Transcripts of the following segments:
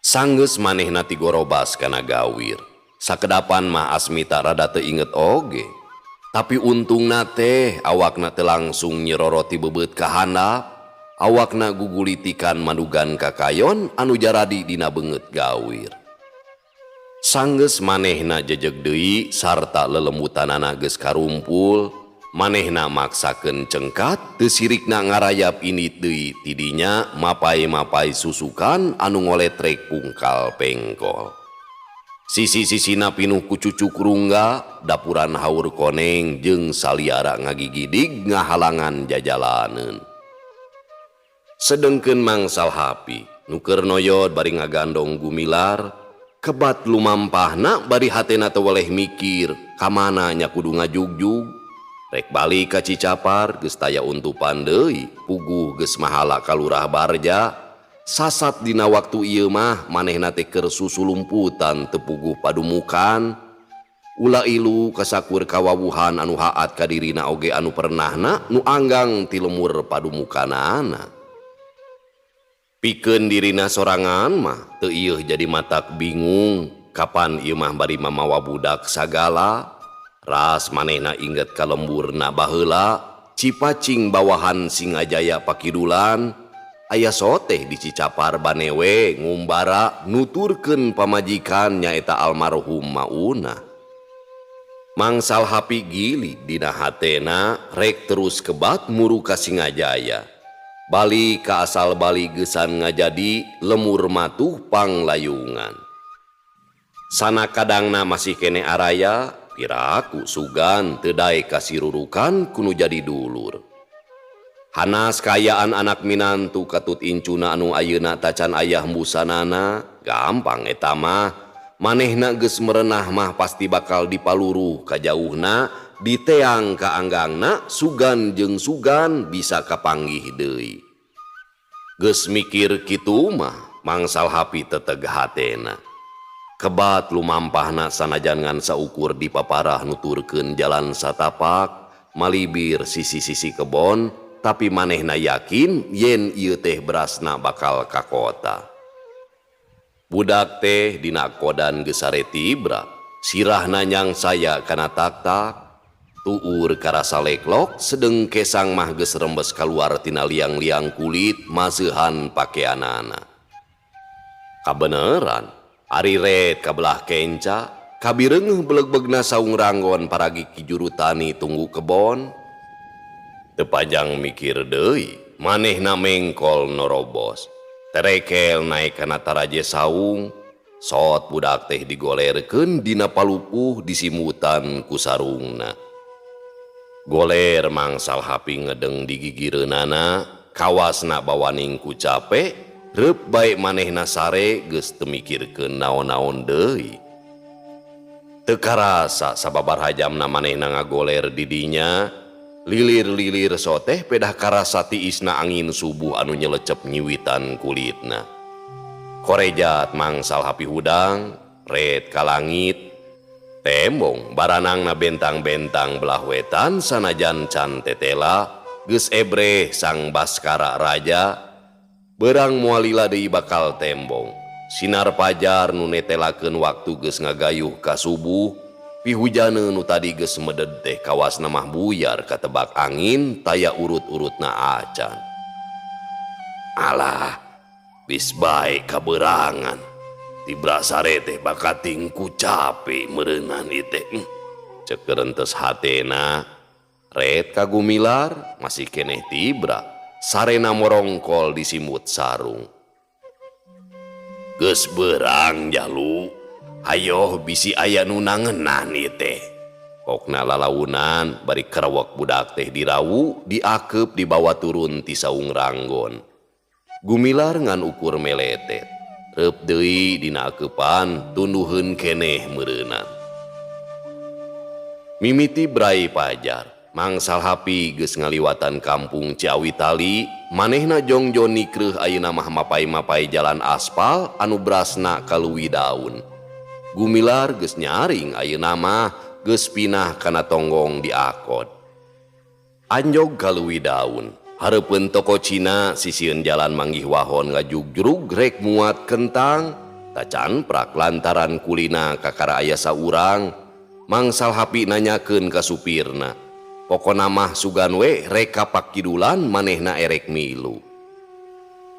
Sanggeus manehna ti gorobas kana gawir. Sakedapan mah Asmita rada teu inget oge. Tapi untungna teh awakna teu langsung nyeroroti bebeut ka handap. Awakna gugulitikan manugan kakayon anu jaradi dina beungeut gawir. Sanggeus manehna jejeg deui sarta lelembutanana geus karumpul, manehna maksakeun cengkat teu sirikna ngarayap ini deui tidinya mapai-mapai susukan anu ngoletrek pungkal pengkol. Sisi-sisina pinuh ku cucuk rungga, dapuran haur koneng jeung saliara ngagigidig ngahalangan jajalaneun. Sedengkeun mangsal hapi nu keur noyod bari ngagandong Gumilar, kebat lumampahna bari hatena teu weleh mikir kamana nya kudu ngajugjug. Rek balik ka Cicapar geus taya untupan deui, puguh geus mahala ka Lurah Barja. Sasat dina waktu ieu mah manehna teh keur susulumputan teu puguh padumukan. Ulah ilu kasakur kawawuhan anu haat ka dirina oge anu pernahna nu anggang ti lemur padumukanana. Pikeun dirina sorangan mah teu ieuh jadi matak bingung kapan ieu mah bari mamawa budak sagala. Ras manehna inget ka lemburna baheula cipacing bawahan Singajaya Pakidulan, aya soteh di Cicapar Banewe ngumbara nuturkeun pamajikan nyaeta almarhum Mauna. Mangsal hapi gili dina hatena rek terus kebat muru ka Singajaya. Bali ka asal Bali geusan ngajadi lemur matuh panglayungan. Sana kadangna masih kene araya, piraku sugan teu daek kasirurukan kunu jadi dulur. Hanas kayaan anak minantu katut incuna anu ayeuna tacan ayah busanana, gampang eta mah. Manehna geus merenah mah pasti bakal dipaluru ka jauhna, diteang ka anggangna sugan jeung sugan bisa kapanggih deui. Geus mikir kitu mah mangsal hapi teteg hatena. Kebat lumampahna sanajan ngan saukur dipaparah nuturkeun jalan satapak malibir sisi-sisi kebon, tapi manehna yakin yen ieu teh berasna bakal ka kota. Budak teh dina kodan geus sare tibra, sirahna nyang saya kana tak-tak. Tuur karasa leklok sedeng kesang mah geus rembes kaluar tina liang-liang kulit maseuhan pakeanana. Kabeneran ari red kabelah kenca kabireungeuh beleg-begna saung ranggon paragi ki juru tani tunggu kebon. Teu pajang mikir deui manehna mengkol norobos. Terekel naik kana taraje saung, sot budak teh digolerkeun dina palupuh disimutan ku sarungna. Goler mangsal hapi ngedeng di gigireunana, kawasna bawaning ku capek, reup bae manehna sare geus teu mikirkeun naon-naon deui. Teu karasa sababar hajamna manehna ngagoler di dinya, lilir-lilir soteh pedah karasa tiisna angin subuh anu nyelecep nyiwitan kulitna. Korejat mangsal hapi hudang, red ka langit, tembong baranangna bentang-bentang belah wetan sanajan can tetela, geus ebreh sang Baskara Raja, beurang moalila deui bakal tembong. Sinar pajar nu netelakeun waktu geus ngagayuh ka subuh, pihujaneun nu tadi geus meded teh kawasna mah buyar katebak angin taya urut-urutna acan. Alah, wis bae kaberangan. Tibra sare teh bakating ku cape meureunnan ieu teh. Ceuk keurentes hatena, red ka Gumilar masih keneh tibra, sarena morongkol disimut sarung. Geus beurang jalu. Hayo bisi aya nu nangeunnan ieu teh. Kokna lalaunan bari kerewek budak teh dirawu diakeup dibawa turun ti saung ranggon. Gumilar ngan ukur meletet, reup deui dina akeupan tunduheun keneh meureunnan. Mimiti brai pajar, mangsal hapi geus ngaliwatan kampung Ciawitali, manehna jongjon nikreuh ayeuna mah mapai-mapai jalan aspal anu brasna kaluwi daun. Gumilar geus nyaring ayeuna mah geus pinah kana tonggong di akod. Anjog kaluwi daun, hareupeun toko Cina sisieun jalan manggih wahon ngajugrug rek muat kentang, tacan prak lantaran kulina kakara aya saurang. Mangsal hapi nanyakeun ka supirna, pokona mah sugan we reka pakidulan manehna erek milu.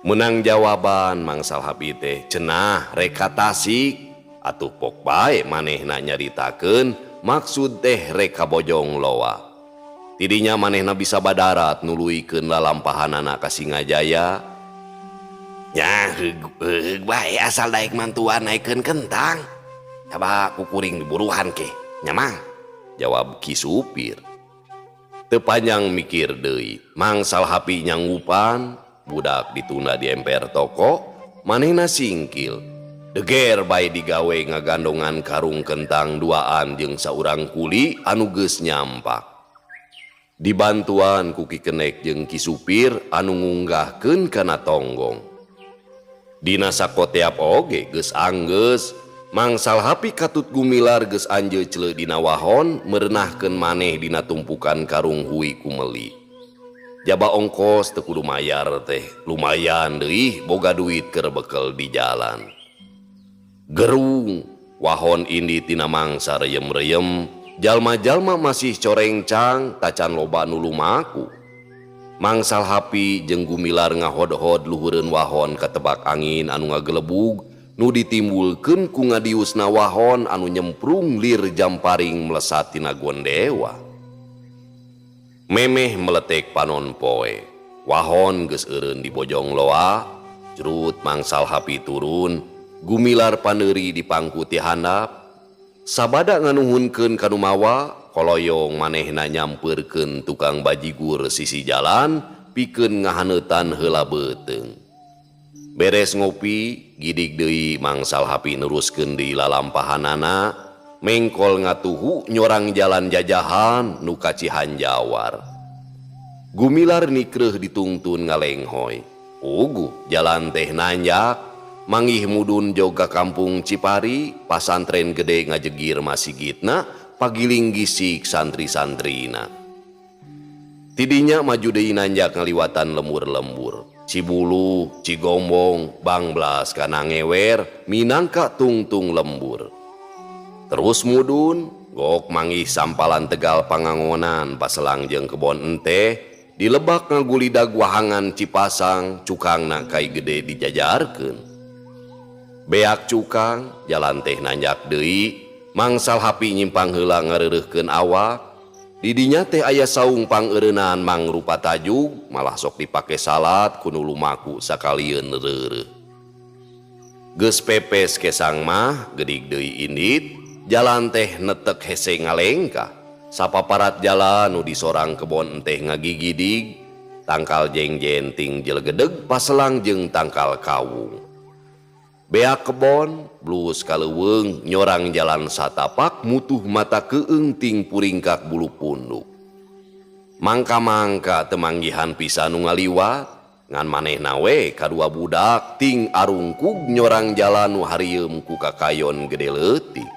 Menang jawaban mangsal hapi teh cenah reka tasik, atuh pok bae manehna nyaritakeun maksud teh reka bojong loa. Tidinya manehna bisa badarat nuluikeun lalampahanana ka Singajaya. Ya heug bae asal daek mantuan naikeun kentang. Coba kukuring diburuhan ke, nyamang, jawab ki supir. Teu panjang mikir deui, mangsal hapi nyanggupan, budak ditunda di emper toko, manehna singkil. Deger bae digawe ngagandongan karung kentang duaan jeung saurang kuli anu geus nyampak. Dibantuan ku ki kenek jeung ki supir anu ngunggahkeun kana tonggong. Dina sakoteap oge geus anggeus, mangsal hapi katut gumilar geus anjeun ceuleuh dina wahon merenahkeun maneh dina tumpukan karung hui kumeli. Jaba ongkos teu kudu mayar teh, lumayan deui boga duit keur bekel di jalan. Gerung wahon indi tina mangsa reyem-reyem, jalma-jalma masih corengcang tacan loba nu lumaku. Mangsal hapi jeung gumilar ngahod-hod luhureun wahon ka tebak angin anu ngagelebug nu ditimbulkeun ku ngadiusna wahon anu nyemprung lir jamparing melesat tina gondewa. Memeh meletek panon poe, wahon geus eureun di bojong loa. Jerut mangsal hapi turun, gumilar paneuri di pangku ti handap. Sabada nganuhunkeun kanu mawa, koloyong manehna nyampeurkeun tukang bajigur sisi jalan pikeun ngahaneutan heula beuteung. Beres ngopi, gidig deui mangsal hapi neruskeun deui lalampahanana, mengkol ngatuhu nyorang jalan jajahan nu ka Cihanjawar. Gumilar nikreuh ditungtun ngalenghoy. Ugu jalan teh nanjak, mangih mudun joga kampung Cipari, pasantren gede ngajegir masigitna, pagiling gisik santri-santrina. Tidinya maju deui nanjak ngaliwatan lembur-lembur. Cibulu, Cigombong, Bangblas kana ngewer, minangka tungtung lembur. Terus mudun, gok mangih sampalan Tegal Pangangonan paselang jeung kebon ente, dilebak ngagulidag wahangan Cipasang, cukangna kai gede dijajarkeun. Beak cukang, jalan teh nanjak deui, mangsal hapi nyimpang heula ngareureuhkeun awak. Didinya teh aya saung pangeureunaan mangrupa tajuk, malah sok dipake salat kudu lumaku sakalieun reureuh. Geus pepes kesang mah geudig deui indit, jalan teh netek hese ngalengka. Sapaparat jalan nu disorang kebon teh ngagigidig, tangkal jeng-jenting jelegedeg paselang jeung tangkal kawung. Beak kebon, blus kaleuweung nyorang jalan satapak mutuh mata keung ting puringkak bulu punduk. Mangka-mangka temanggihan pisan nu ngaliwat, ngan manehna we kadua budak ting arungkug nyorang jalan nu harieum ku kakayon gede leutik.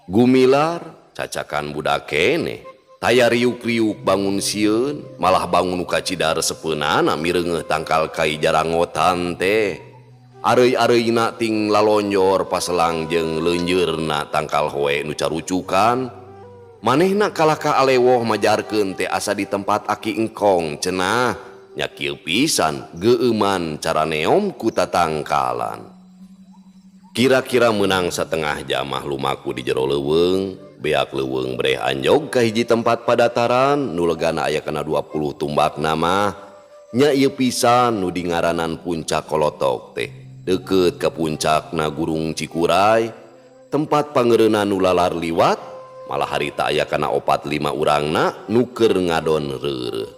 Gumilar cacakan budak keneh, taya riuk-riuk bangun sieun, malah bangun ka cidar sepeunana mireungeuh tangkal kai jarangotan teh. Areuy-areuy ting lalonjor paselang jeung leunjeurna tangkal hoe nu carucukan. Manehna kalaka alewoh majarkeun teh asa di tempat aki engkong cenah, nya kieu pisan geeuman cara neom ku tatangkalan. Kira-kira meunang satengah jamah lumaku di jero leuweung, beak leuweung breh anjog ka hiji tempat padataran nu legana aya kana 20 tumbakna mah, nya ieu pisan nu dingaranan Puncak Kolotok teh. Deket ke puncakna Gurung Cikuray, tempat pangeureunan nu lalar liwat, malah harita aya kana 4-5 urangna nu keur ngadon reureuh.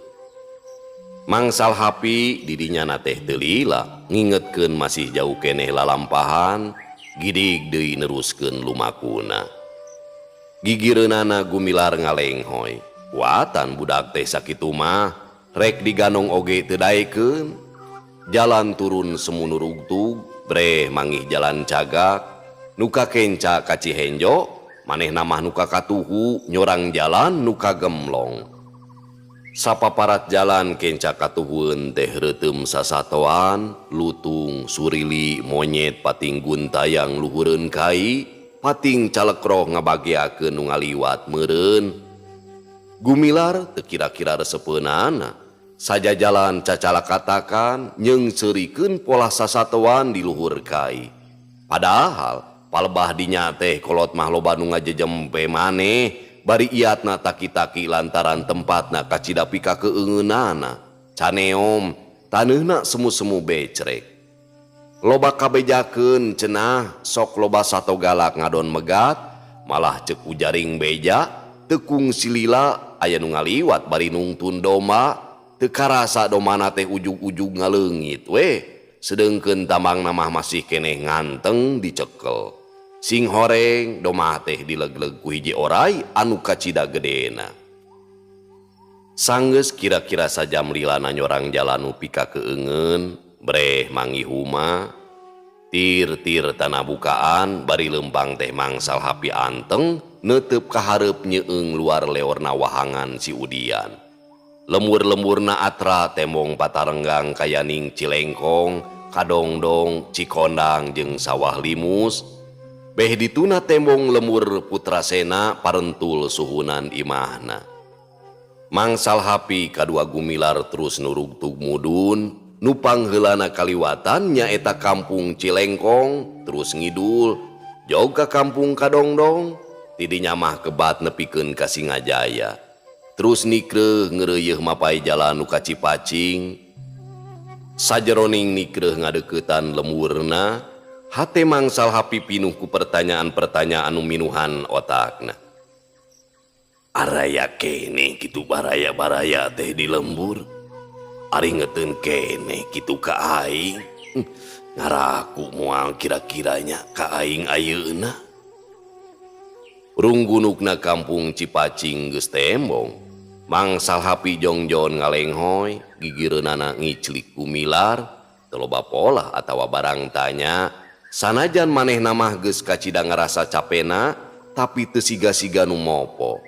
Mangsal hapi didinya na teh teu lila, ngingetkeun masih jauh keneh lalampahan, gidig deui neruskeun lumakuna. Gigireunana gumilar ngalenghoy, kuatan budak teh sakitu mah, rek diganong oge teu daekeun. Jalan turun semunurugtug, breh mangih jalan cagak, nuka kenca ka Cihenjo, manehna mah nuka katuhu nyorang jalan nuka gemlong. Sapaparat jalan kenca katuhun teh reuteum sasatoan, lutung, surili, monyet pating guntayang luhureun kai, pating calekroh ngabagiakeun nu ngaliwat meureun. Gumilar teu kira-kira resepeunana, saja jalan cacala katakan nyeungseurikeun pola sasatoan di luhur kai. Padahal palebah dinya teh kolot mah loba nu ngajejempe maneh. Bari iatna taki-taki lantaran tempatna kacida pika keungeunana. Caneom, taneuna semu-semu becrek. Loba kabejakeun cenah, sok loba sato galak ngadon megat, malah cek ujaring beja, tekung silila aya nu ngaliwat bari nungtun domba, teu karasa domana teh ujug-ujug ngaleungit we, sedengkeun tambang mah masih keneh nganteng dicekel. Sing horeng domah teh dileg-leg ku hiji oray anu kacida gedena. Sanggeus kira-kira sajam lilana nyorang jalan nu pika keungeun, breh mangi huma, tir-tir tanah bukaan bari lempang teh mangsal hapi anteng neuteup ka hareup nyeueung luar leorna wahangan si Udian. Lembur-lemburna atra tembong patarenggang kayaning Cilengkong, Kadongdong, Cikondang jeung sawah limus. Beh dituna tembong lemur Putrasena parentul suhunan imahna. Mangsal hapi kadua gumilar terus nurug tugmudun, nupang heulana kaliwatan nyaeta kampung Cilengkong, terus ngidul jog ka kampung Kadongdong, tidinya mah kebat nepikeun ka Singajaya. Terus nikreuh ngeureuyeuh mapai jalan nu ka Cipacing. Sajeroning nikreuh ngadeuketan lemurna, hate mangsal hapi pinuh ku pertanyaan-pertanyaan anu minuhan otakna. Araya kene kitu baraya-baraya teh di lembur. Ari ngeuteun kene kitu ka aing. Ngaraku moal kira-kiranya ka aing ayeuna. Runggunukna kampung Cipacing geus tembong. Mangsal hapi jongjon ngalenghoy, gigireunana ngiclik gumilar, teu loba pola atawa barang tanya. Sanajan maneh namah geus kacida ngarasa capena, tapi teu siga-siga nu mopo.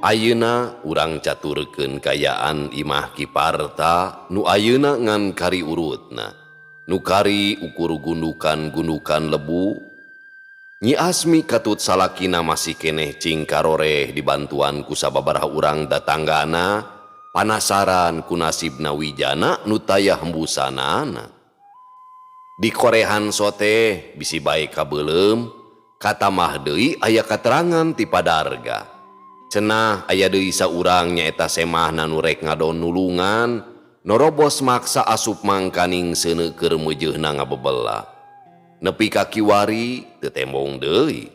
Ayeuna urang caturkeun kayaan imah Kiparta nu ayeuna ngan kari urutna. Nu kari ukur gundukan-gundukan lebu. Nyi Asmi katut salakina masih keneh cing karoreh dibantuan ku sababaraha urang datanggana, panasaran ku nasibna Wijana nu taya hembusanana. Di korehan sote bisi bae kabeulem, katamah deui aya katerangan ti padarga. Cenah aya deui saurang nyaeta semahna nu rek ngadon nulungan, norobos maksa asup mangkaning seuneu keur meujeuhna ngabebela. Nepi ka kiwari teu tembong deui.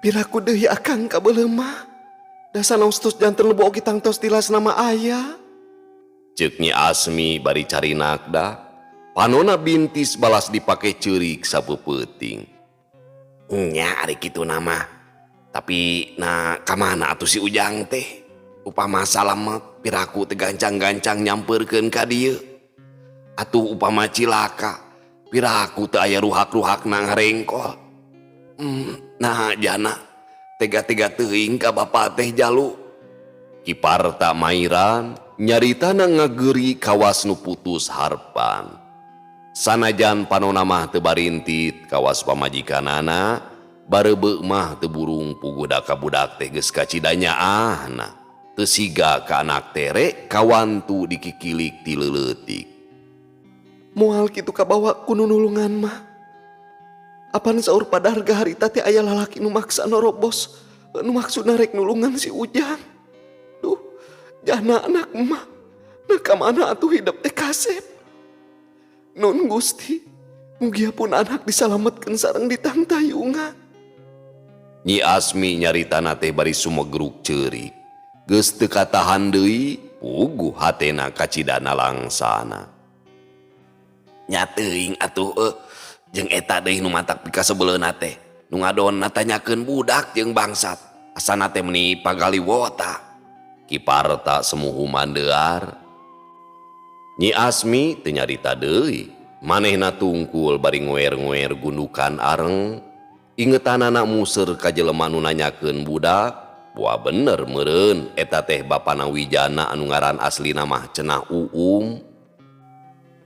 Piraku deui akang kabeulem mah. Dasana ustus janten lebo oge tangtos tilas nama aya. Ceuk Nyi Asmi bari cari nakda, panona bintis balas dipake ceurik sapeupeting. Nya ari kitu nama. Tapi nah kamana atuh si Ujang teh? Upama salamet piraku teh gancang-gancang nyampeurkeun ka dieu. Atuh upama cilaka, piraku teh aya ruhak-ruhakna ngarengkol. Nah jana tega-tega teuing ka bapa teh jalu. Kiparta mairan nyaritana ngageuri kawas nu putus harpan. Sanajan panona mah teu barintit kawas pamajikanana, barebeuk mah teu burung puguda ka budak teh geus kacida nyaahna. Teu siga ka anak tere kawantu dikikilik ti leuleutik. Moal kitu kabawa ku nunulungan mah. Apan saur padarga harita teh aya lalaki nu maksa norobos, nu maksudna rek nulungan si Ujang. Duh, jana anak mah. Nah kamana atuh hidup teh kasep. Nun Gusti, Mugia pun anak disalametkeun sareng ditangtayungan. Nyi Asmi nyaritana teh bari sumegruk ceurik. Geus teu katahan deui, puguh hatena kacidana langsana. Nya teuing atuh jeung eta deui nu matak pika sebeleuna teh. Nu ngadonna tanyakeun budak jeung bangsat. Asana teh meuni pagaliwota. Kiparta semuhu mandear. Nyi Asmi teu nyarita deui. Manehna tungkul bari ngoer-ngoer gundukan areng. Ingetanana muser ka jelema nu nanyakeun budak. Wah bener meureun eta teh bapana Wijana anu ngaran aslina mah cenah Uum.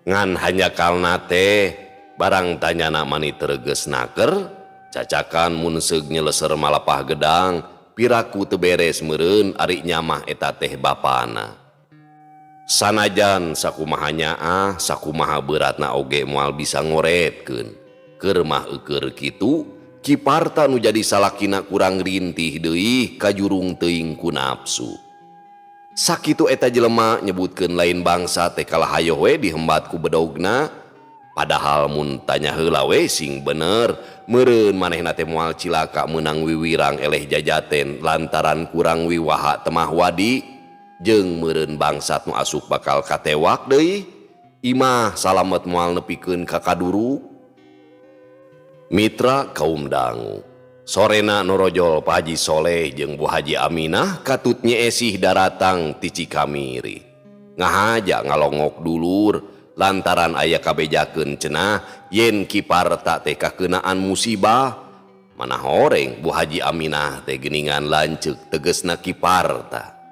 Ngan hanyakalna teh barang tanyana mani tereges naker. Cacakan mun seug nyeleser malapah gedang. Piraku teu beres meureun ari nyamah eta teh bapana. Sanajan sakumaha nyaah sakumaha beratna oge moal bisa ngoretkeun. Keur mah eukeur kitu Kiparta nu jadi salakina kurang rintih deui kajurung teuing ku nafsu. Sakitu eta jelema nyebutkeun lain bangsa teh kalah hayo we dihembat ku bedogna. Padahal mun tanya heula we sing bener meureun manehna teh moal cilaka meunang wiwirang eleh jajaten lantaran kurang wiwaha temah wadi. Jeung meureun bangsat nu asuk bakal katewak deui. Imah salamet moal nepikeun ka kaduru. Mitra kaum dangu. Sorena norojol Pak Haji Soleh jeung Bu Haji Aminah katut nyeesih daratang ti Cikamiri. Ngahaja ngalongok dulur lantaran aya kabejakeun cenah yen Kiparta teh kakeunaan musibah. Mana horeng Bu Haji Aminah teh geuningan lanceuk tegesna Kiparta.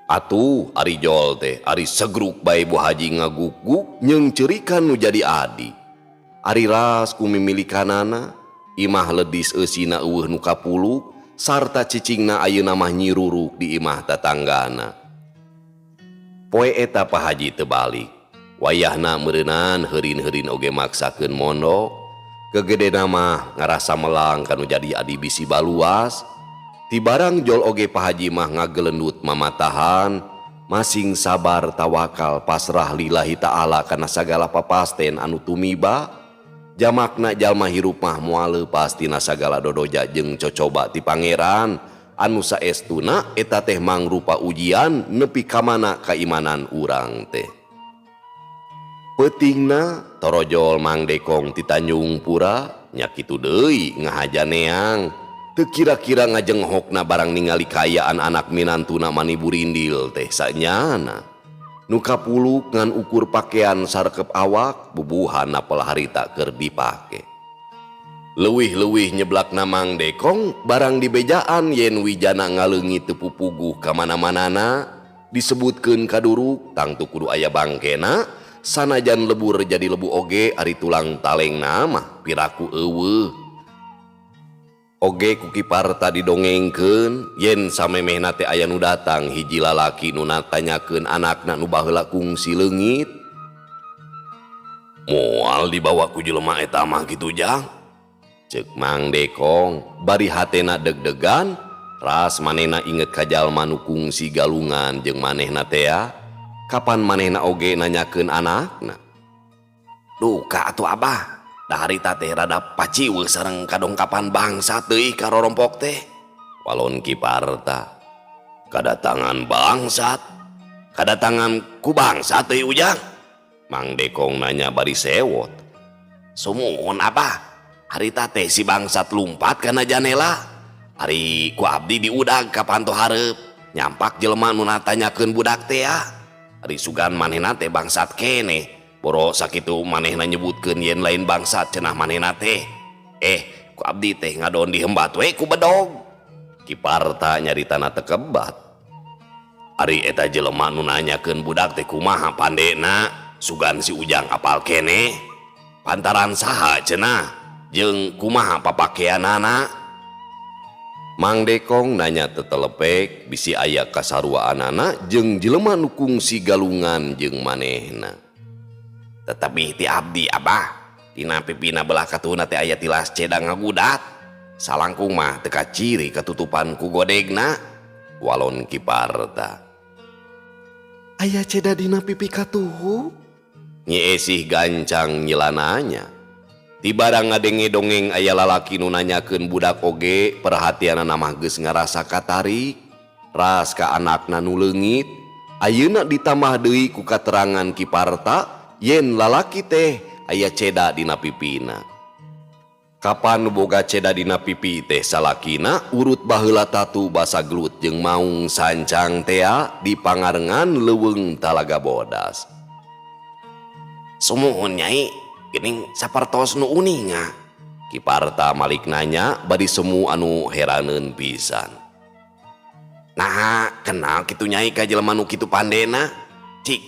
Atuh ari jol teh ari segruk bae Bu Haji ngaguk-guk nyeung ceurikan nu jadi adi. Ari ras ku mimilikanana imah ledis eusina eueuh nu kapuluk sarta cicingna ayeuna mah nyiruruk di imah tatanggana. Poe eta Pak Haji teu balik. Wayahna meureunan heurin-heurin oge maksakeun mondok. Kegedena mah ngarasa melang kanu jadi adi bisi baluas. Ti barang jol oge Pak Haji mah ngagelendut mamatahan, masing sabar tawakal pasrah lillahi ta'ala kana sagala papasten anu tumiba. Jamakna jalma hirup mah moal leupas tina sagala dodoja jeung cocoba ti pangeran anu saestuna eta teh mangrupa ujian nepi ka mana kaimanan urang teh. Peutingna torojol Mang Dekong ti Tanjung Pura nya kitu deui ngahaja neang. Teu kira-kira ngajenghokna barang ningali kayaan anak minantuna mani burindil teh sanyana. Nu kapuluk ngan ukur pakaian sarekep awak bubuhan apel harita keur dipake. Leuwih-leuwih nyeblakna Mang Dekong barang dibejaan yen Wijana ngaleungit teu pupuguh ka mana-manana disebutkeun kaduruk tangtu kudu aya bangkena sanajan lebur jadi lebu oge ari tulang talengna mah piraku eueuh. Oge ku Kiparta didongengkeun yen samemehna teh aya nu datang hiji lalaki nu natanyakeun anakna nu baheula kungsi leungit. Moal dibawa ku jelema eta mah kitu jang. Ceuk Mang Dekong bari hatena deg-degan ras manehna inget ka jalma nu kungsi galungan jeung manehna teh kapan manehna oge nanyakeun anakna. Duh ka atuh Abah. Da harita teh rada paciweuh sareng kadongkapan bangsa teuing ka rorompok teh. Walon Kiparta. Kadatangan bangsat. Kadatangan ku bangsa teuing ujang. Mang Dekong nanya bari sewot. Sumuhun Abah. Harita teh si bangsat lumpat kana janela. Ari ku abdi diudag ka panto hareup. Nyampak jelema nu natanyakeun budak teh Ari sugan manehna teh bangsat keneh. Boro sakitu manehna nyebutkeun yen lain bangsat cenah manehna teh. Ku abdi teh ngadon dihembat we ku bedog. Kiparta nyaritana teu kebat. Ari eta jelema nu nanyakeun budak teh kumaha pandena sugan si ujang apal keneh. Pantaran saha cenah jeung kumaha papakeanana. Mang Dekong nanya tetelepek bisi aya kasaruaanana jeung jelema nu kungsi galungan jeung manehna. Tetapi ti abdi Abah tina pipina belah katuna teh aya tilas cedang ngagudat. Salangkung mah teu kaciri katutupan ku godegna. Walon Kiparta. Aya ceda dina pipi katuhu? Nyeesih gancang nyelananya. Ti barang ngadenge dongeng aya lalaki nu nanyakeun budak oge perhatianna mah geus ngarasa katarik. Ras ka anakna nu leungit, ayeuna ditambah deui ku katerangan Kiparta yen lalaki teh aya ceda dina pipina. Kapan nu boga ceda dina pipi teh salakina urut baheula tatu basa glut jeung maung sancang tea di pangarengan leuweung Talaga Bodas. Sumuhun Nyai, geuning sapertos nu uninga. Kiparta malik nanya bari semu anu heraneun pisan. Nah, kenal kitu Nyai ka jelema nu kitu pandena? Cik,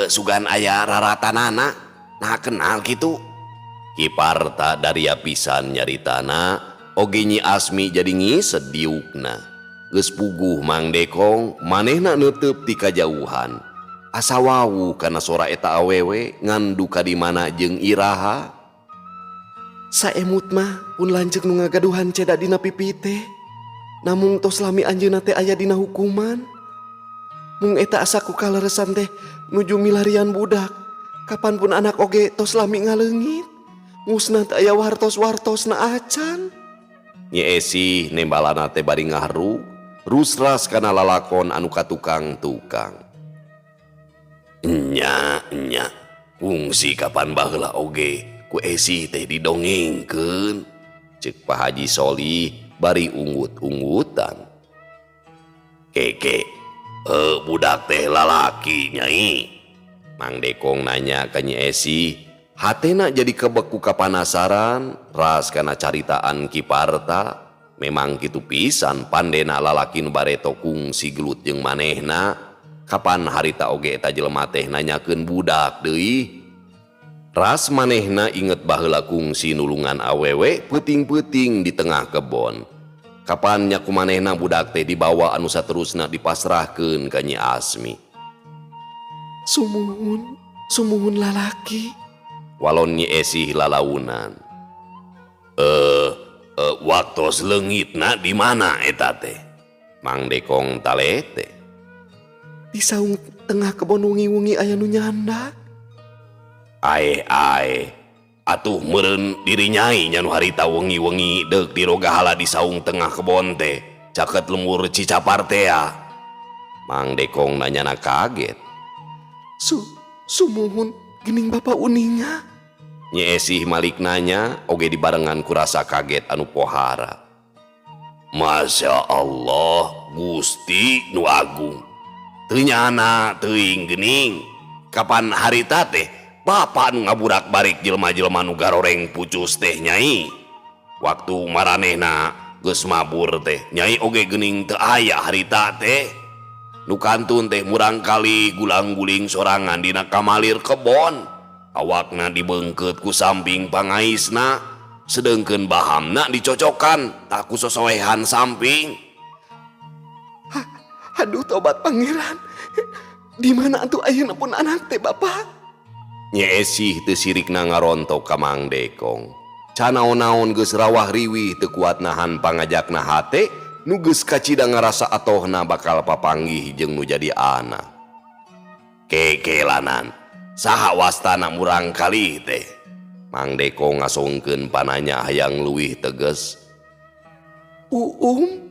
sugan aya raratanana. Nah, kenal kitu. Kiparta dari pisan nyaritana, oge Nyi Asmi jadi ngised diukna. Geus puguh Mang Dekong, manehna neuteub ti kajauhan. Asa wawu kana sora eta awewe ngan duka di mana jeung iraha. Saemut mah pun lanceuk nu ngagaduhan ceda dina pipi teh. Namung tos lami anjeunna teh aya dina hukuman. Mung eta asa ku kaleresan teh nuju milarian budak. Kapanpun anak oge tos lami ngaleungit. Musna teh aya wartos-wartosna acan. Nyi Esih nembalana teh bari ngaharu, rusras kana lalakon anu katukang-tukang. Nya, fungsi kapan baheula oge ku Esih teh didongengkeun. Cek Pak Haji Solih bari unggut-unggutan. Keke, budak teh lalaki Nyai. Mang Dekong nanya ka Nyi Esih, hatena jadi kebeku kapanasaran ras kana caritaan Kiparta. Memang kitu pisan pandena lalaki nu bareto kungsi gelut jeung manehna. Kapan harita oge eta jelema teh nanyakeun budak deui. Ras manehna inget baheula kungsi nulungan awewe peuting-peuting di tengah kebon. Kapan nya kumanehna budak teh dibawa anu saterusna dipasrahkeun ka Nyi Asmi. Sumuhun lalaki. Walon Nyi Esih lalaunan. Waktos leungitna di mana eta teh? Mang Dekong talete. Di saung tengah kebon wengi-wengi aya nu nyandak. Ae, atuh meureun diri Nyai nya nu harita wengi-wengi deuk di rogahala di saung tengah kebon teh, caket lemur Cicapar teh. Mang Dekong nanyana kaget. Sumuhun geuning Bapak uninga. Nyi Esih malik nanya oge dibarengan ku rasa kaget anu pohara. Masya Allah, Gusti nu agung. Teu nyana teuing geuning. Kapan harita teh Bapak nu ngaburak barik jelema-jelema nu garoreng pucus teh Nyai? Waktu maranehna geus mabur teh Nyai oge geuning teu aya harita teh. Nu kantun teh murang kali gulang-guling sorangan dina kamalir kebon. Awakna dibeungkeut ku samping pangaisna, sedengkeun bahamna dicocokan tak ku sosoehan samping. Aduh tobat pangeran. Di mana atuh ayeuna pun anak teh Bapak? Nyi Esih teu sirikna ngarontok ka Mang Dekong. Canaon-naon geus rawah riwih teu kuat nahan pangajakna hate nu geus kacida ngarasa atohna bakal papanggih jeung nu jadi anak. Kekelanan, saha wastana murang kali teh? Mang Dekong ngasongkeun pananya hayang leuwih teges. Uum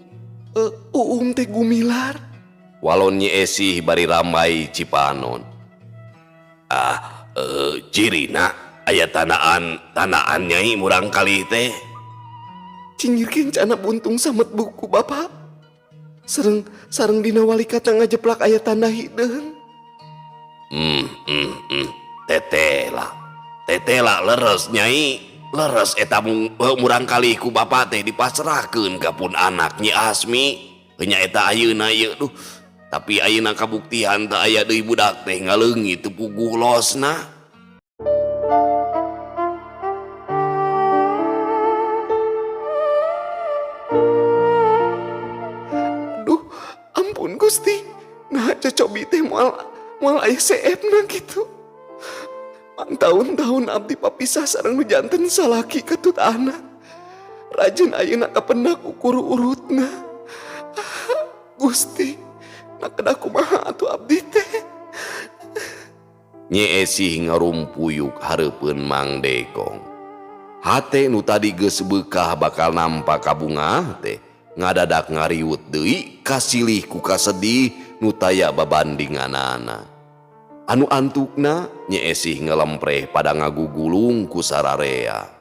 teh gumilar. Walon Nyi Esih bari rambai cipanon. Cirina aya tanaan Nyai murang kali teh. Cingirkeun cana buntung samet buku Bapak. Sareng dina wali kata ngajeplak aya tanda hideung. Tetela leres Nyai. Leres eta murang kali ku Bapak teh dipasrahkeun ka pun anak Nyi Asmi. Nya eta ayeuna ieu tapi ayeuna kabuktian teu aya deui budak teh ngaleungit teu puguh losna. Aduh, ampun Gusti. Nah cocobi teh moal aya seepna gitu. Tahun-tahun abdi papisah sareng nu janten salaki ketut anak. Rajin ayeuna kapendak ukur urutna. Gusti, nak kedah kumaha atuh abdi teh. Nyi Esih ngarumpuyuk hareupeun Mang Dekong. hate nu tadi geus beukah bakal nampak ka bunga teh ngadadak ngariwut deui kasilih ku kasedih nu taya babandinganana. Anu antukna Nyi Esih ngelempreh pada ngagugulung ku sararea.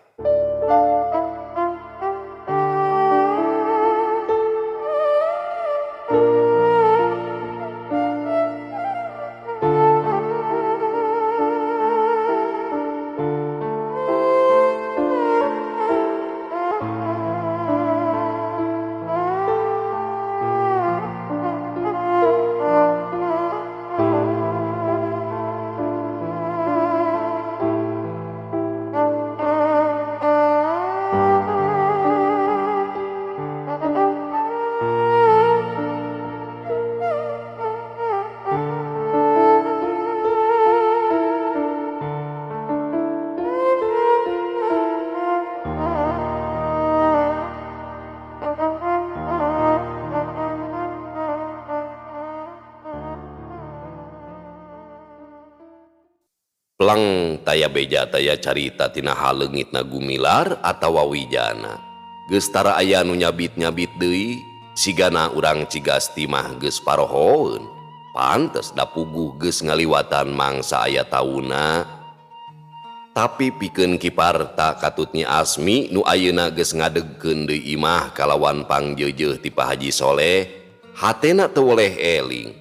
Pelang taya beja taya carita tina haleungitna Gumilar atawa Wijana. Geus tara aya nu nyabit-nyabit deui, sigana urang Cigasti mah geus parohoeun. Pantes da puguh geus ngaliwatan mangsa aya tauna. Tapi pikeun Kiparta katut Nyi Asmi nu ayeuna geus ngadegkeun deui imah kalawan pangjeujeuh ti Pak Haji Soleh, hatena teu woleh eling.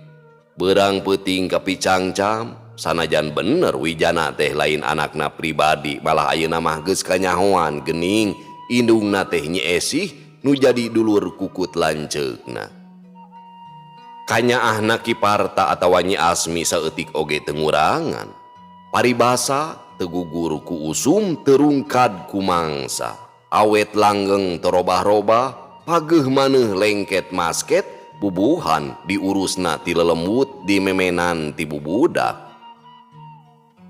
Beurang peuting kapicangcam, sanajan bener Wijana teh lain anakna pribadi, malah ayeuna mah geus kanyahoan geuning indungna teh Nyi Esih nu jadi dulur kukut lanceukna. Kanyaahna Kiparta atawa Nyi Asmi saeutik oge teu ngurangan. Paribasa teu gugur ku usum terungkad ku mangsa. Awet langgeng terobah-robah, pageuh maneuh lengket masket, bubuhan diurusna ti lelembut di memenan ti bubudak.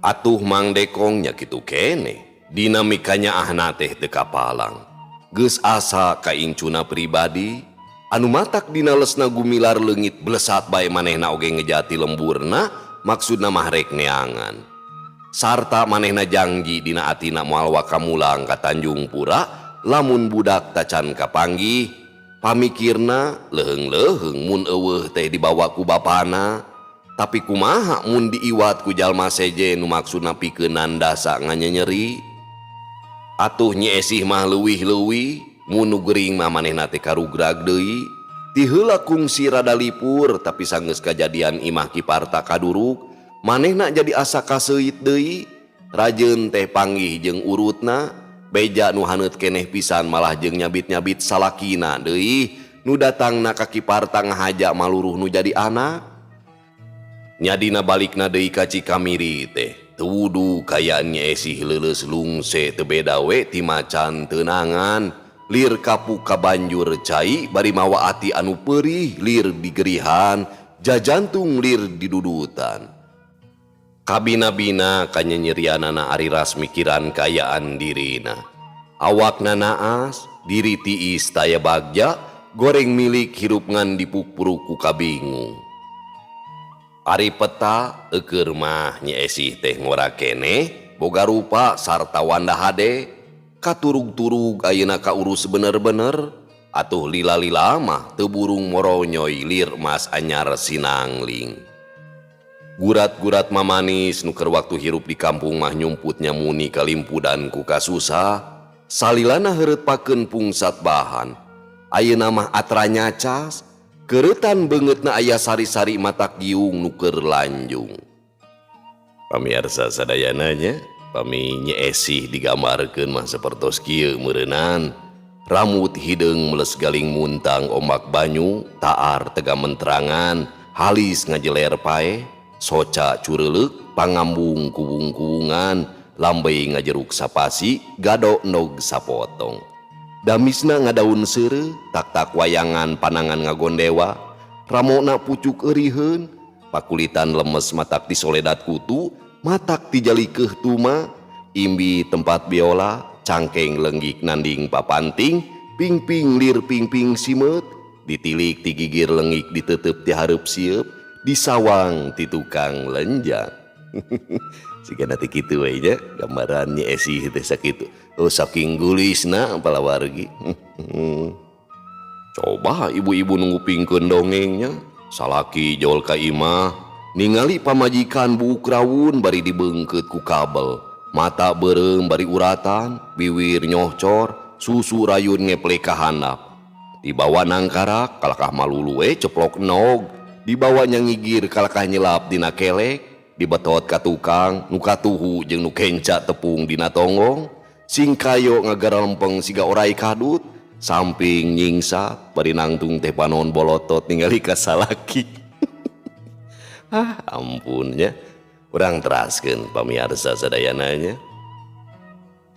Atuh Mang Dekong nya kitu kene, dinamikanya ahna teh teu kapalang. Geus asa ka incuna pribadi, anu matak dina lesna Gumilar leungit blesat bae manehna oge ngejati lemburna, maksudna mah rek neangan. Sarta manehna janji dina atina moal wakamulang ka Tanjung Pura, lamun budak tacan kapanggih, pamikirna leheung-leheung mun eueuh teh dibawa ku bapana. Tapi kumaha mun diiwat ku jalma seje nu maksudna pikeun nandasa nganyenyeri. Atuh Nyi Esih mah leuwih-leuwih, mun nu geuring mah manehna teh karugrag deui. Ti heula kungsi rada lipur, tapi sanggeus kajadian imah Kiparta kaduruk, manehna jadi asa kaseuit deui. Rajeun teh panggih jeung urutna, beja nu haneut keneh pisan malah jeung nyabit-nyabit salakina deui, nu datangna ka Kiparta ngahaja maluruh nu jadi anak. Nyadina balikna deui ka Cikamiri teh teu wudu kayaan Nyi Esih leuleus lungse teu beda we ti macan teunangan, lir kapuk ka banjur cai bari mawa ati anu peurih lir digerihan, jajantung lir didudutan. Kabina-bina kanyenyerianana ari ras mikiran kayaan dirina. Awakna naas, diri tiis taya bagja, goreng milik hirup ngan dipupuru ku kabingung. Ari peta eukeur mah Nyi Esih teh ngora keneh boga rupa sarta wanda hade, katurug-turug ayeuna kaurus bener-bener, atuh lila-lila mah teu burung moronyoy lir emas anyar sinangling. Gurat-gurat mamanis nu keur waktu hirup di kampung mah nyumputnya muni kalimpudan ku kasusah, salilana heureutpakeun pungsat bahan. Ayeuna mah atranya cas, keuretan beungeutna aya sari-sari matak giung nu keur lanjung. Pamirsa sadayana nya, pami Nyi Esih digambarkeun mah sapertos kieu meureunnan. Rambut hideung meles galing muntang ombak banyu, taar tega menterangan, halis ngajeler pae, soca cureleuk, pangambung kubung-kubungan, lambei ngajeruk sapasi, gado nog sapotong. Damisna ngadaun seureu, tak-tak wayangan panangan ngagondewa, ramona pucuk euriheun, pakulitan lemes matak ti soledat kutu, matak ti jali keuh tuma, imbi tempat biola, cangkeng lenggik nanding papanting, pingping lir pingping simet, ditilik ti gigir lenggik diteuteup ti hareup sieup, disawang ti tukang lenjak. Siga nanti kitu we nya gambarannya Esih teh sakitu. Oh saking gulisna palawargi. Coba ibu-ibu nunggupingkeun dongengnya. Salaki jol ka imah ningali pamajikan buuk rawun bari dibeungkeut ku kabel. Mata beureum bari uratan, biwir nyohcor, susu rayun ngeplek ka handap. Dibawa nangkarak kalakah malulu we ceplok nog, dibawa nyangigir kalakah nyelap dina kelek, dibetot ka tukang nu katuhu jeung nu kenca tepung dina tonggong, sing kayo ngagarempeng siga orai kadut, samping nyingsa bari nangtung teh panon bolotot ningali ka salaki. Ampunnya urang teraskeun pamiarsa sadayananya.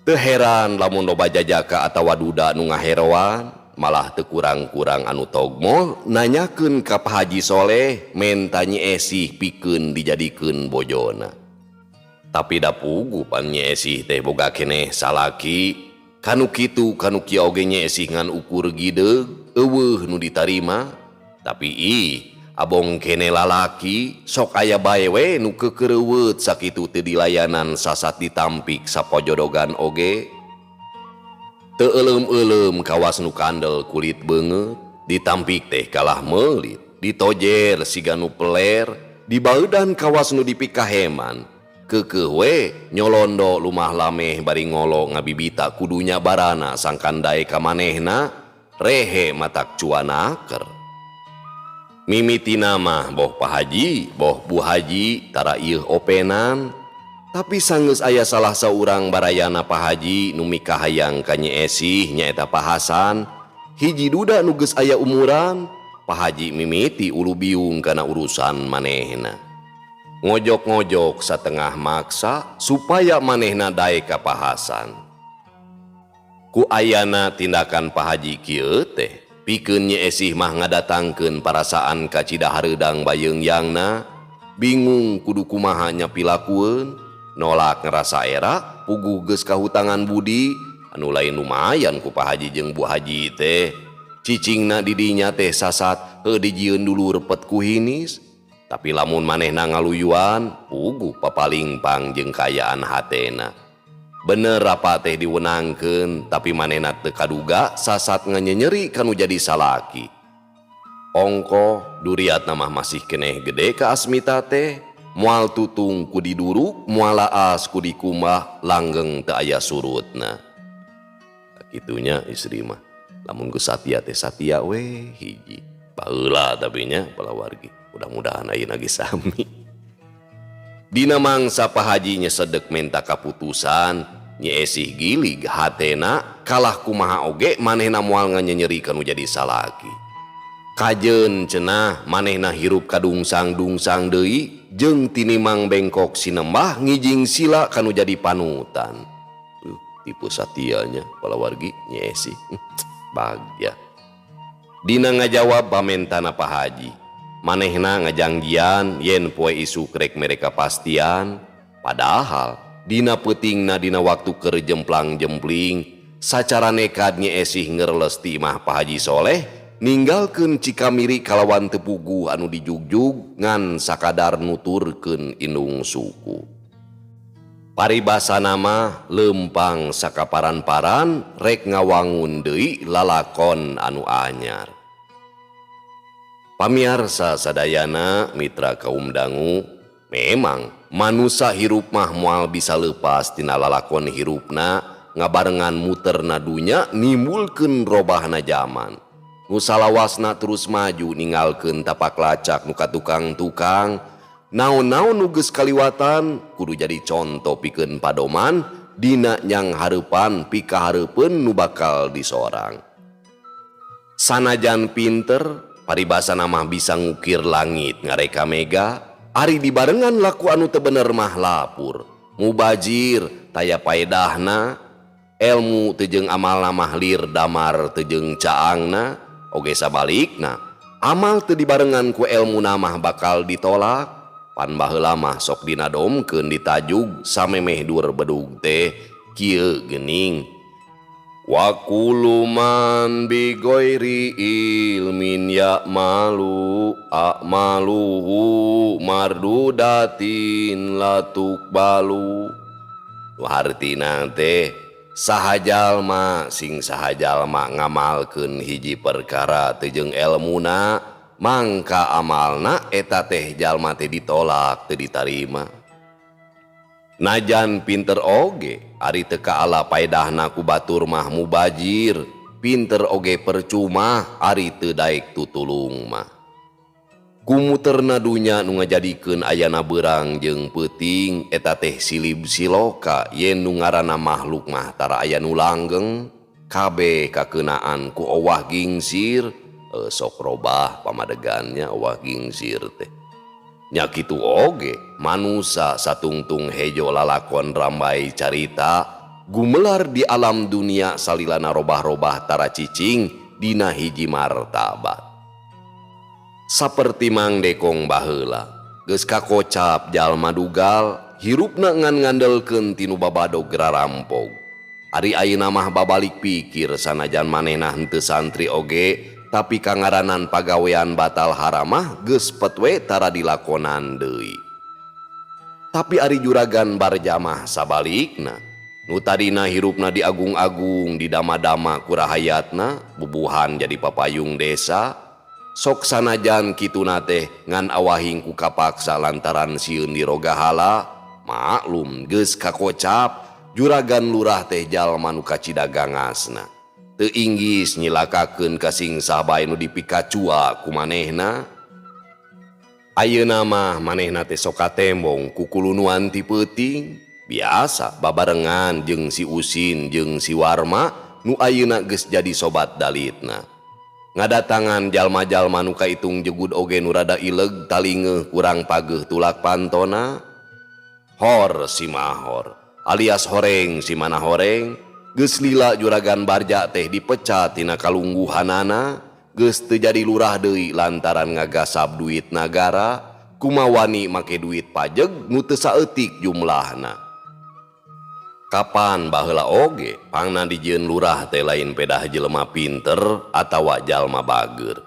Teu heran lamun loba jajaka atawa duda nu ngaheroan, malah teu kurang-kurang anu togmol nanyakeun ka Pak Haji Soleh menta Nyi Esih pikeun dijadikeun bojona. Tapi da pugu pan Nyi Esih teh boga keneh salaki, kanu kitu kanu kieu oge Nyi Esih ngan ukur gideug eueuh nu ditarima. Tapi abong kene lalaki sok aya bae we nu kekereuweut sakitu teu dilayanan sasat ditampik sapojodogan oge. Teu euleum-euleum kawas nu kandel kulit beungeut, ditampik teh kalah meulit, ditojer siga nu peler, dibaeudan kawas nu dipikaheman. Keukeuh we nyolondo lumah lameh bari ngolo ngabibita kudunya barana sangkan dae ka manehna, rehe matak cuanaker. Mimitina mah boh Pak Haji, boh Bu Haji tara ieuh openan. Tapi sanggeus aya salah saurang barayana Pak Haji nu mikahayang ka Nyi Esih nyaeta Pak Hasan, hiji duda nu geus aya umuran. Pak Haji mimiti ulu biung kana urusan manehna. Ngojok-ngojok satengah maksa supaya manehna dae ka Pak Hasan. Ku ayana tindakan Pak Haji kieu teh pikeun Nyi Esih mah ngadatangkeun parasaan ka Cidahareudang bayeungyangna, bingung kudu kumaha nyapilakueun. Nolak ngerasa era puguh geus kahutangan budi anu lain lumayan ku Pak Haji jeung Bu Haji teh. Cicingna didinya teh sasat dijieun dulu repet ku hinis, tapi lamun manehna ngaluyuan puguh papalingpang jeung kayaan hatena. Bener apa teh diwenangkeun, tapi manehna teu kaduga sasat nganyenyeri kanu jadi salaki. Ongko duriatna mah masih keneh gede ka Asmita teh. Moal tutung ku diduruk, moal laas ku dikumbah, langgeng teu aya surutna. Kitunya istri mah, lamun geus satia teh satia we hiji. Baheula tapi nya palawargi, mudah-mudahan ayeuna ge sami. Dina mangsa Pak Haji nyesedek menta kaputusan, Nyi Esih gilig hatena kalah kumaha oge manehna moal nganyenyeri kanu jadi salaki. Kajeun cenah manehna hirup kadungsang-dungsang deui jeung tinimang bengkok sinembah ngijing sila kanu jadi panutan. Tipe satianya palawargi Nyi Esih. Bagja. Dina ngajawab pamentana Pak Haji. Manehna ngajanggian yen poe isuk rek mereka pastian. Padahal dina peutingna dina waktu keur jemplang-jempling sacara nekad Nyi Esih ngereles ti imah Pak Haji Soleh ninggalkeun Cikamiri kalawan tepugu anu dijugjug ngan sakadar nuturkeun indung suku. Paribasana mah lempang sakaparan-paran rek ngawangun deui lalakon anu anyar. Pamiarsa sadayana mitra kaum dangu, memang manusia hirup mah moal bisa leupas tina lalakon hirupna ngabarengan muterna dunya nimbulkeun robahna zaman. Nu salawasna terus maju ninggalkeun tapak lacak nu katukang-tukang, naon-naon nu geus kaliwatan kudu jadi contoh pikeun padoman dina nyang hareupan pikahareupeun nu bakal disorang. Sanajan pinter paribasana mah bisa ngukir langit ngareka mega, ari dibarengan laku anu teu bener mah lapur. Mubajir taya paedahna, elmu teu jeung amalna mah lir damar teu jeung caangna. Oge sabalikna, amal teu dibarengan ku elmu mah bakal ditolak. Pan baheula mah sok dinadomkeun ditajug samemeh dur bedug teh kieu geuning. Wa kullu man bi ghairi ilmin ya'malu a'maluhu mardudatin la tuqbalu. Artina teh saha jalma sing saha jalma ngamalkeun hiji perkara teu jeung elmuna mangka amalna eta teh jalma teh ditolak teu ditarima. Najan pinter oge ari teu kaala paedahna ku batur mah mubajir, pinter oge percuma ari teu daek tutulung mah. Kumuterna dunya nu ngajadikeun ayana beurang jeung peuting eta teh silib siloka yen nu ngaranna makhluk mah tara aya nu langgeng kabeh kakeunaan ku owah gingsir. Sok robah pamadegannya owah gingsir teh. Nya kitu oge manusa satungtung hejo lalakon rambai carita gumelar di alam dunia salilana robah-robah tara cicing dina hiji martabat. Saperti Mang Dekong baheula geus kakocap jalma dugal hirupna ngan ngandelkeun tinu babadog rarampog. Ari ayeuna mah babalik pikir sanajan manehna henteu santri oge tapi kangaranan pagawean batal haramah geus petwe tara dilakonan deui. Tapi ari juragan barjamah sabalikna nu tadina hirupna diagung-agung didama-dama ku rahayatna bubuhan jadi papayung desa sok sanajan kituna teh ngan awahing ku kapaksa lantaran sieun di rogahala maklum geus kakocap juragan lurah teh jalma nu kacidagangasna. Teu inggis nyilakakeun ka sing sabae nu dipikacua ku manehna. Ayeuna mah manehna teh sok katembong ku kulunuan ti peuting biasa babarengan jeung si Usin jeung si Warma nu ayeuna geus jadi sobat dalitna. Ngadatangan jalma-jalma nu kaitung jegud oge nu rada ileg talingeuh kurang pageuh tulak pantona. Hor si Mahor alias Horeng si Mana Horeng geus lila juragan barja teh dipecat tina kalungguhanana geus teu jadi lurah deui lantaran ngagasab duit nagara kumawani make duit pajeg nu teu saeutik jumlahna. Kapan baheula oge pangna dijieun lurah teh lain pedah jelema pinter atawa jalma bager.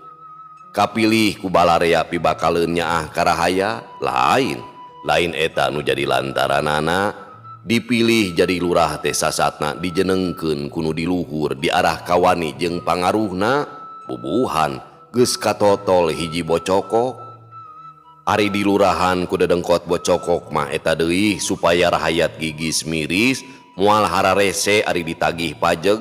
Kapilih ku balarea pibakaleun nyaah karahaya lain eta nu jadi lantaranana dipilih jadi lurah teh sasatna dijenengkeun kuno di luhur di arah kawani jeung pangaruhna bubuhan geus katotol hiji bocokok. Ari di lurahan ku dedengkot bocokok mah eta deui supaya rahayat gigis miris moal hararese ari ditagih pajeg.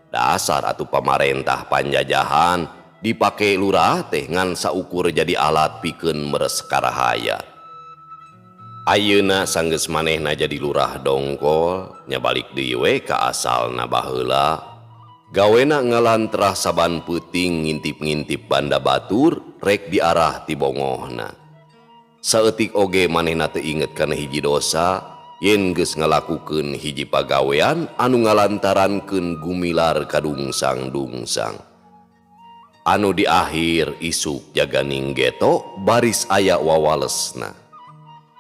Dasar atuh pamarentah panjajahan dipake lurah teh ngan saukur jadi alat pikeun meres karahayat. Ayeuna sanggeus manehna jadi lurah dongkol nya balik deui we ka asalna baheula. Gawena ngalantrah saban peuting ngintip-ngintip banda batur rek di arah ti bongohna. Saeutik oge manehna teu inget kana hiji dosa yen geus ngalakukeun hiji pagawean anu ngalantarankeun gumilar kadungsang-dungsang. Anu di akhir isuk jaganing geto baris aya wawalesna.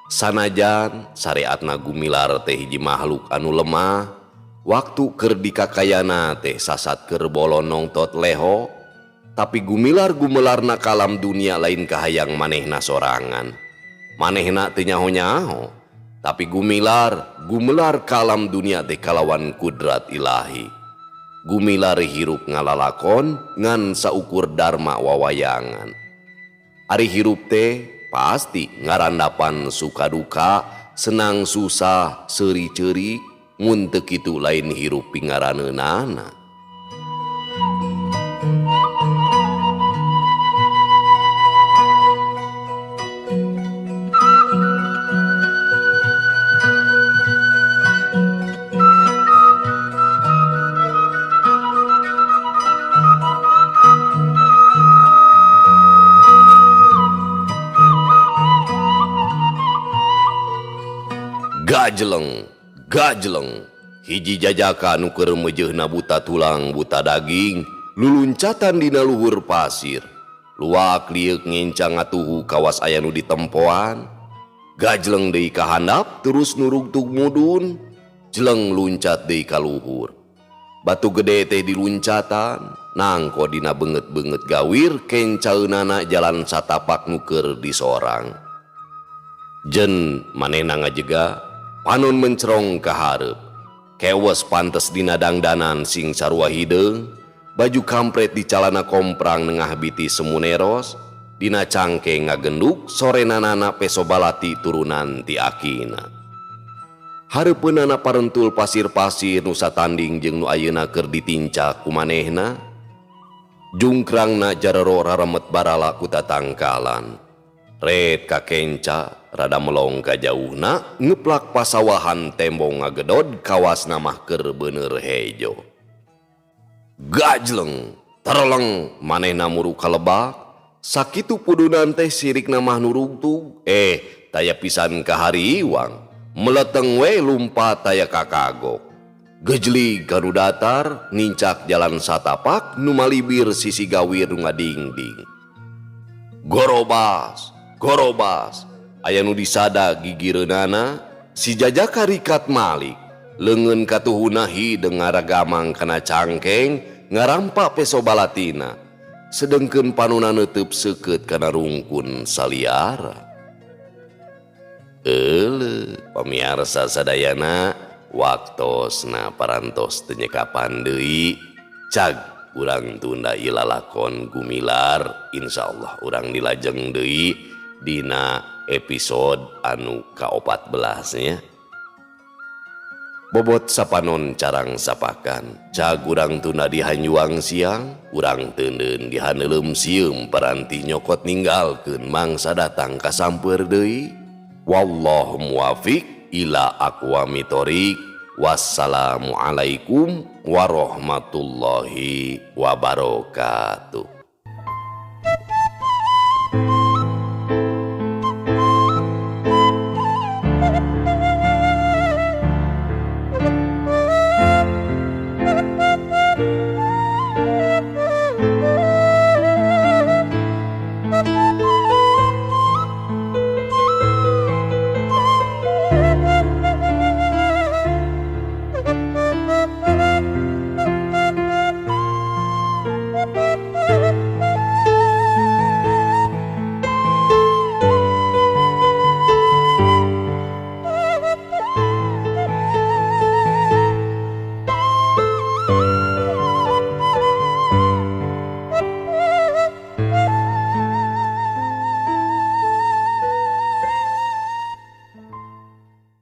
Sanajan syariatna gumilar teh hiji makhluk anu lemah waktu keur dikakayana teh sasat keur bolonong tot leho tapi gumilar gumelarna kalam dunia lain kahayang manehna sorangan. Manehna teu nyaho-nyaho tapi gumilar kalam dunia teh kalawan kudrat ilahi. Gumilar hirup ngalalakon ngan saukur dharma wawayangan. Ari hirup teh pasti ngarandapan suka duka, senang susah, seuri ceuri, mun teu kitu lain hirup pingaraneunana. Gajeleng hiji jajaka nu keur meujeuhna buta tulang buta daging luluncatan dina luhur pasir luak liuk ngincang atuhu kawas aya nu ditempoan. Gajeleng deui ka handap terus nurug tug mudun jeleng luncat deui ka luhur. batu gede teh diluncatan, nangko dina benget-benget gawir kencaeunana jalan satapak nuker di sorang. Jen manehna ngajega panon mencerong ka hareup. Kewes pantes dina dangdanan sing sarua hideung, baju kampret di calana komprang nengah biti semuneros, dina cangkeng ngagenduk sorenanana pesobalati turunan ti akina. Hareupeunana parentul pasir-pasir nu satanding jeung nu ayeuna keur ditincak ku manehna. Jungkrangna jarero raremet barala ku tatangkalan. Red ka kenca rada melong ka jauhna ngeplak pasawahan tembong ngagedod kawasna mah keur beuneur hejo. Gajleng terleng manehna muru kalebak, sakitu pudunan teh sirikna mah nurugtug, taya pisan ka hari iwang, meleteng we lumpat taya kakagok. Gejlig kanu datar nincak jalan satapak nu malibir sisi gawir nu ngadingding. Gorobas, gorobas, aya nu disada gigireunana si jajaka rikat malik, leungeun katuhuna hideung ngaragamang kana cangkeng ngarampa peso balatina, sedengkeun panuna neuteub seukeut kana rungkun saliara. Pamiarsa sadayana, waktosna parantos teu nyekapan deui, cag urang tunda ilalakon gumilar, insyaallah urang dilajeng deui dina episode anu ka-14 nya. Bobot sapanon carang sapakan, cag urang tunda dihanyuang siang, urang teundeun dihaneulem sieum paranti nyokot ninggalkeun mangsa datang kasampeur deui. Wallahu muwafiq ila aqwamit thoriq. Wassalamualaikum warahmatullahi wabarakatuh.